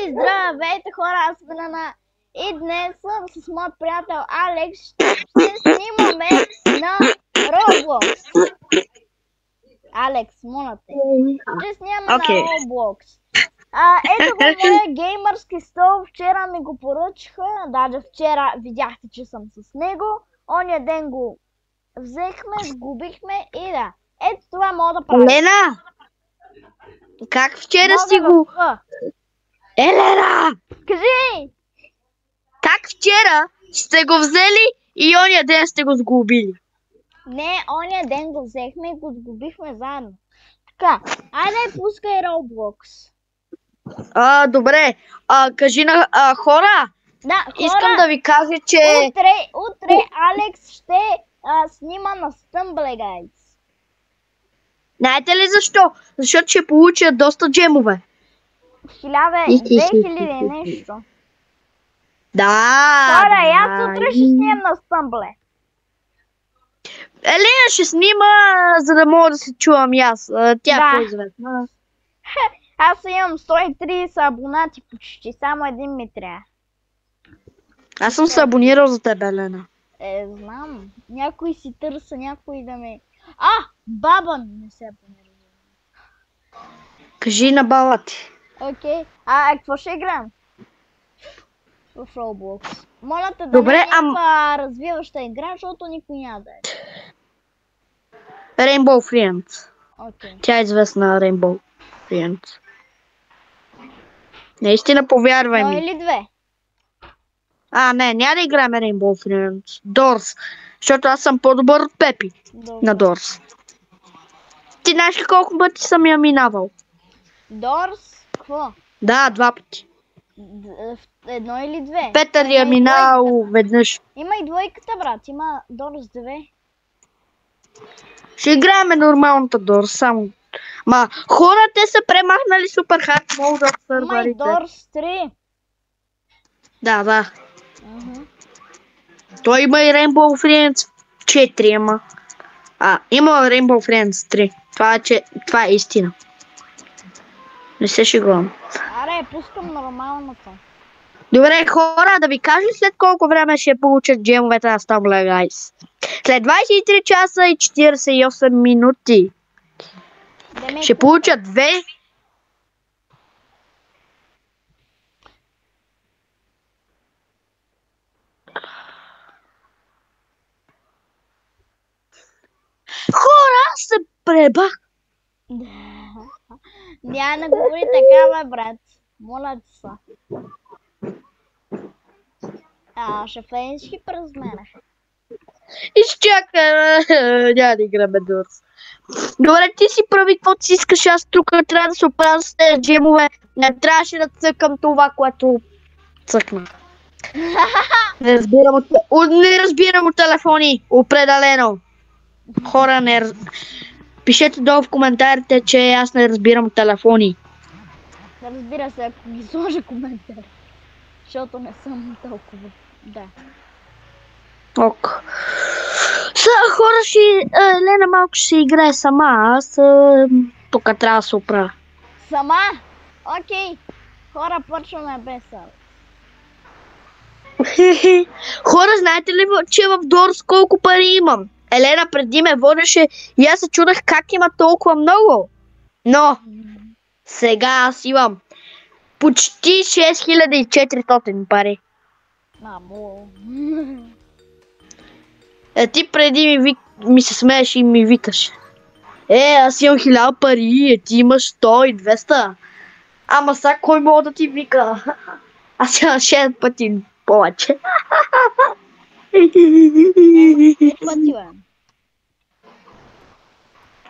Здравейте хора, аз съм Лена и днес съм с моят приятел Алекс. Ще снимаме на Roblox. Алекс, моля те. Ще снимаме на Roblox. Ето го моя геймърски стол. Вчера ми го поръчаха. Даже вчера видяхте, че съм с него. Оня ден го взехме, сгубихме и да. Ето това мога да правя. Лена! Как вчера си го... Елена! Кажи! Как вчера сте го взели и ония ден сте го сгубили? Не, ония ден го взехме и го сгубихме заедно. Така, айде пускай Roblox. Добре. Кажи на хора. Да, хора. Искам да ви кажа, че... Утре Алекс ще снима на Stumble Guys. Знаете ли защо? Защото ще получа доста джемове. 2000 нещо. Да. Хора, аз утре ще снимам на Stumble. Елена ще снима, за да мога да се чувам и аз. Тя е по-известна. Аз имам 130 абонати почти, само един ми трябва. Аз съм се абонирал за теб, Елена. Знам. Някой си търса, някой да ме... Баба не се абонира. Кажи на баба ти. Окей. Какво ще играем? В Roblox. Моля те да добре, не е някаква развиваща игра, защото никой няма да е. Rainbow Friends. Okay. Тя е известна Rainbow Friends. Наистина повярвай ми. Или две? Не, няма да играем Rainbow Friends. Doors. Защото аз съм по-добър от Пепи. На Doors. Ти знаеш ли колко пъти съм я минавал? Doors? Какво? Да, 2 пъти. Едно или две? Петър я минал веднъж. Има и двойката, брат. Има Doors 2. Ще играем нормалната Doors, само. Хора, те са премахнали супер хард мод от сървърите. Има и Doors 3. Да. Той има и Rainbow Friends 4, ама. Има Rainbow Friends 3. Това е истина. Не се шегувам. Аре, пускам нормалната. Добре, хора, да ви кажа след колко време ще получат джемовете на Stumble Guys. След 23 часа и 48 минути. Ще получат 2. Хора, се пребах. Няма да говори така, бе, брат. Моля ти са. Ще феншки през мене. Изчакай, няма да играме Doors. Добре, ти си прави каквото си искаш, аз тук трябва да се оправя с тези джемове. Не трябваше да цъкам това, което цъкна. Не разбирам от телефони, определено. Хора, пишете долу в коментарите, че аз не разбирам от телефони. Разбира се, ако ги сложа коментар. Защото не съм толкова. Да. Ок. Хора, Лена малко ще се играе сама, аз тук трябва да се оправя. Сама? Окей. Хора, почваме без Алекс. Хора, знаете ли, че в Doors колко пари имам? Елена преди ме водеше и аз се чудах как има толкова много. Но сега аз имам почти 6400 пари. Мамо. Ти преди ми се смееш и ми викаш. Аз имам 1000 пари, ти имаш 100 и 200. Ама сега кой мога да ти вика? Аз имам 6 пъти повече. Пъти, бе.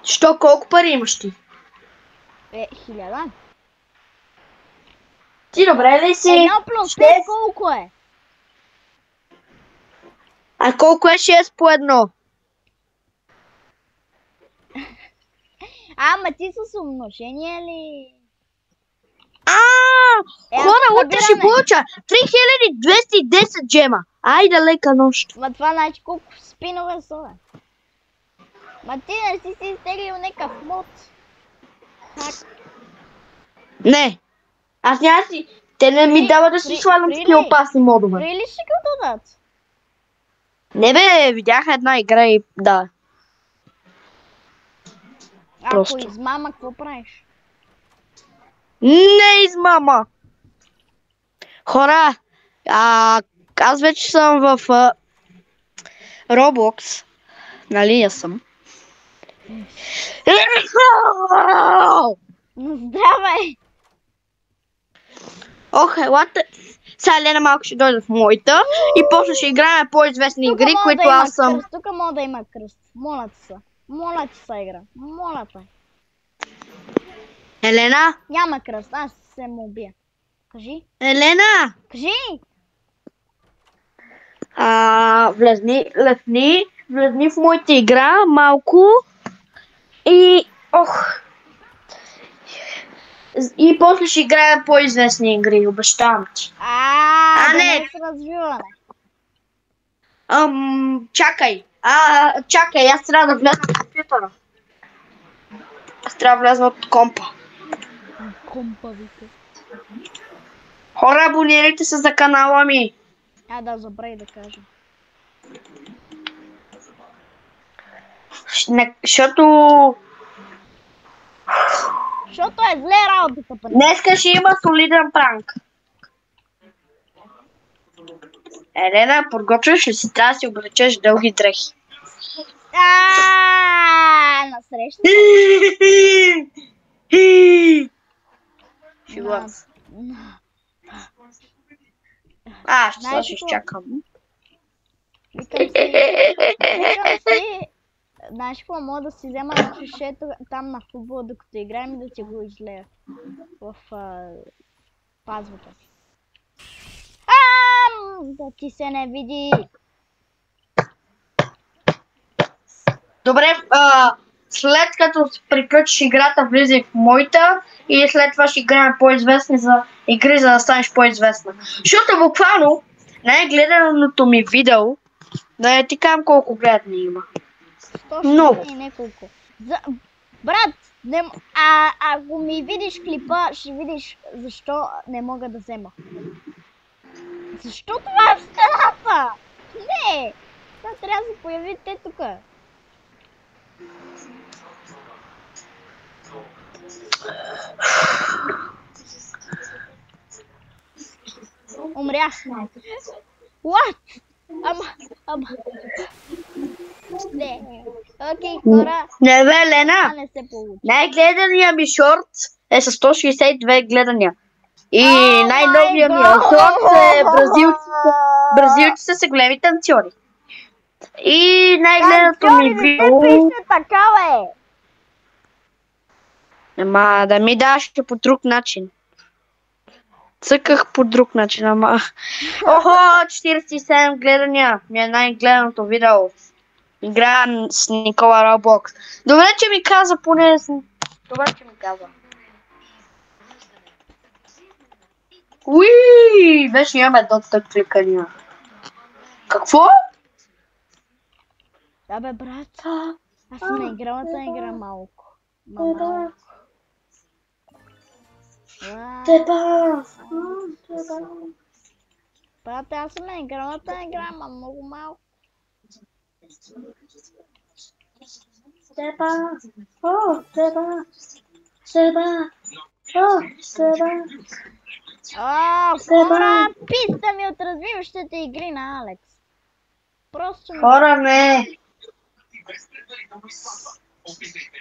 Що, колко пари имаш ти? 1000. Ти добре ли си? 1 плюс 5 колко е? Колко е 6 по 1? Ама ти с умножение ли? Хора, утре ще получа 3210 джема. Айде, лека нощ. Това значи колко спинове са, бе? Ти не си изтеглил някакъв мод. Не. Аз няма си... Те не ми дават да си слагам такива опасни модове. Рили ще го дадат? Не бе, видях една игра и да. Просто. Ако измама, какво правиш? Не измама! Хора, аз вече съм в Roblox. Нали, аз съм. Здравей! Ох, елате. Сега Лена малко ще дойде в моята и после ще играем по-известни игри, които аз съм. Тук мога да има кръст. Моля ти се. Моля ти се, игра. Моля те. Елена? Няма кръст, аз се му убия. Кажи. Елена! Кажи! Влезни в моята игра малко и и после ще играем по-известни игри, обещавам ти. Не с развиване. Чакай. Чакай, аз трябва да вляза в компютъра. Аз трябва да вляза от компа. Компа вика. Хора, абонирайте се за канала ми. Да, забравих да кажа. Защото е зле работата. Днеска ще има солиден пранк. Елена, подготвяш ли си? Трябва да си облечеш дълги дрехи. Насреща. Шигувам се. Ще изчакам. Викам си, знаеш какво, мога да си взема на шишето там на футбол, докато играем и да ти го излея в пазвата. Да ти се не види. Добре, след като приключиш играта, влизай в моята и след това ще играем по-известни за игри, за да станеш по-известна. Защото буквално най-гледаното ми видео, да ти кажам колко гледани има. Много. И неколко. Брат, ако ми видиш клипа, ще видиш защо не мога да взема. Защо това е в стената? Не! Това трябва да се появите тук. Умрях. What? Не. Окей, хора. Не бе, Лена. Не се получи. Най-гледания ми шорт е с 162 гледания. И най-новия ми шорт е бразилците са големи танцори. И най-гледаното ми видео... така, бе! Ама да ми даш по друг начин. Цъках по друг начин, ама... Охо, 47 гледания. Ми е най-гледаното видео. Игра с Никола Roblox. Добре, че ми каза поне... Добре, че ми каза. Уи, вече имаме доста кликания. Какво? Да бе, брат. Аз съм играла тази игра малко. Малко. Брат, аз съм играла тази игра, много малко. Хора, писта ми от развиващите игри на Алекс. Просто ми... Хора, не.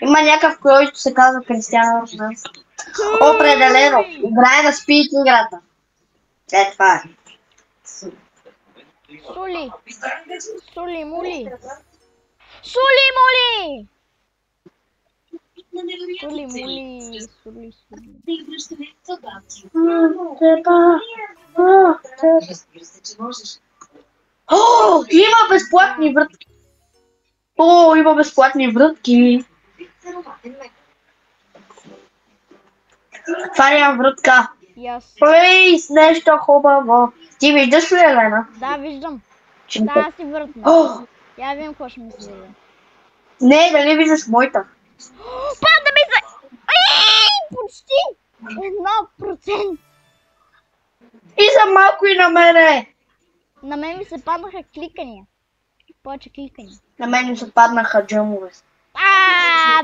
Има някакъв, който се казва Кристиано Роналдо. Определено. Играе на спид играта. Това е. Сули. Сули мули. Сули мули! Сули мули. Сули. Има безплатни врътки. Има безплатни врътки. Отварям врътка. Плейс, нещо хубаво. Ти виждаш ли, Елена? Да, виждам. Да, си въртна. Я видим какво ще ми се види. Не, дали виждаш моята? Пада ми се! Почти! 1%. И за малко и на мене. На мен ми се паднаха кликания. Повече кликания. На мен ми се паднаха джемове.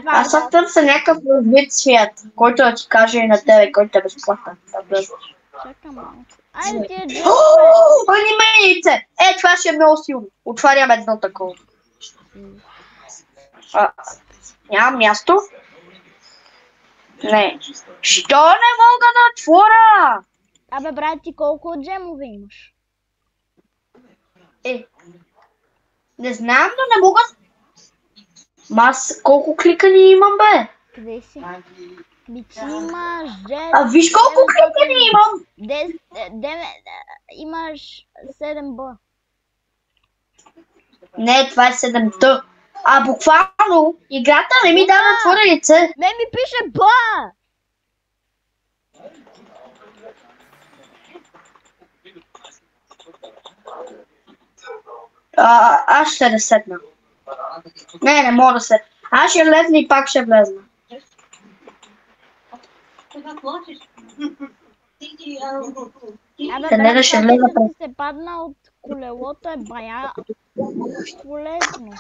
Това Аз сега търся някакъв вид свят, който да ти каже и на тебе, който е безплатен. Чакам малко. Айде тия джемове. Анимейнице! Това ще е много силно. Отварям едно такова. Нямам място. Не. Що не мога да отворя? Абе, брат, ти колко джемове имаш? Не знам, но не мога. Аз колко кликани имам, бе? Къде си? Ти имаш 10... А виж колко кликани имам! 9... Имаш 7 Б. Не, това е 7-та. Буквално, играта не ми дава твоя лице. Не ми пише Б! Аз ще реsetна. Не мога да се. Аз ще влезна и пак ще влезна. Абе, Не да ще влеза да ти се падна от колелото е бая полезно.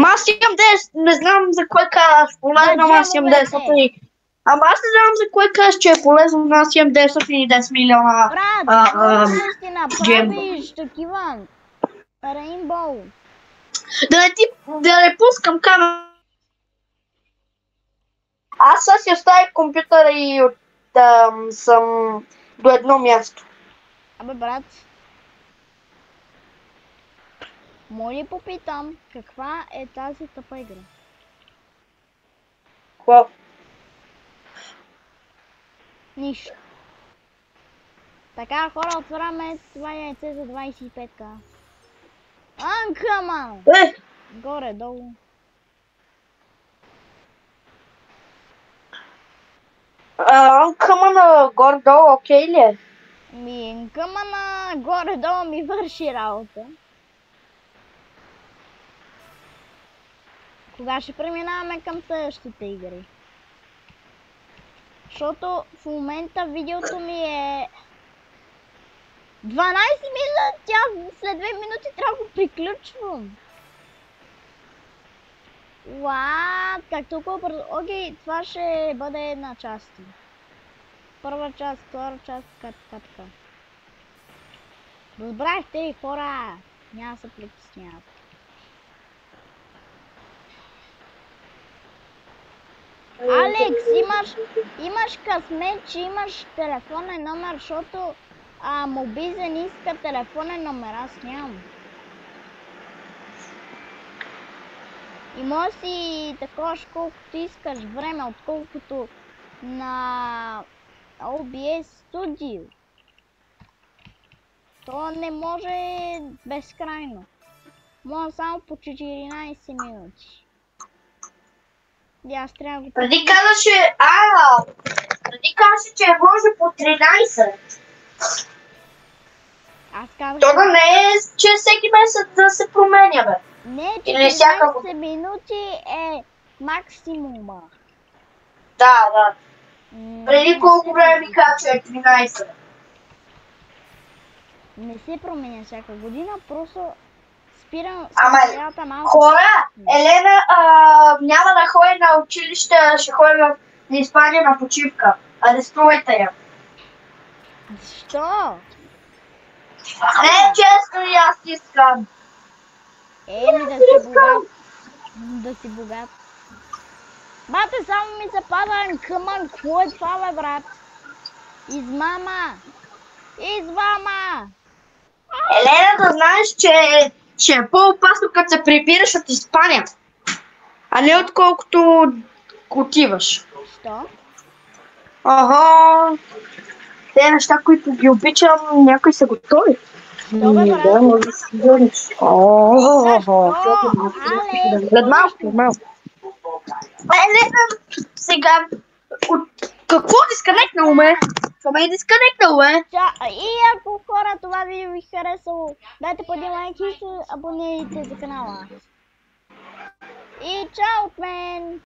Аз имам 10, не знам за кое казваш полезно, аз имам 900. Ама аз не знам за кое казваш, че е полезно, но аз имам 910 милиона. Брат, можеш да направиш такива рейнбоу. Да не пускам камера. Аз сега си оставих компютъра и съм до едно място. Абе, брат, моля попитам, каква е тази тъпа игра? Какво? Нищо. Така, хора, отваряме това яйце за 25к. Анкама! Горе, долу. Анкама на горе-долу, окей ли е? Анкама на горе-долу ми върши работа. Кога ще преминаваме към следващите игри? Защото в момента видеото ми е 12 минути, аз след 2 минути трябва да го приключвам. What? Как толкова бързо? Окей, това ще бъде една част. Първа част, втора част, така. Разбрахте ли, хора? Няма да се притесняват. Алекс, имаш късмет, че имаш телефонен номер, защото Мобизен иска телефонен номер, аз нямам. И може си таковаш колкото искаш време, отколкото на OBS Studio. То не може безкрайно. Може само по 14 минути. И аз трябва да го... Преди казаше, че може по 13. Аз казах... Това не е, че всеки месец да се променя, бе. Не, 14 минути е максимума. Да. Преди колко време ми каза, че е 13? Не се променя всяка година, просто спирам средата малко. Хора, Елена няма да ходи на училище, ще ходи в Испания на почивка. Арестувайте я. Защо? Не, честно и аз искам. Да си богат. Бате, само ми се пада къмън, какво е това, бе, брат? Измама! Елена, да знаеш, че е по-опасно, като се прибираш от Испания. А не отколкото отиваш. Що? Те неща, които ги обичам, някои са готови. Що, бе, брат? Да, може да си гледаш. След малко. Елена, сега, какво дисконектнало ме? Това ме е дисконектнало, И ако хора това видео ви харесало, дайте по един лайк и се абонирайте за канала. И чао от мен!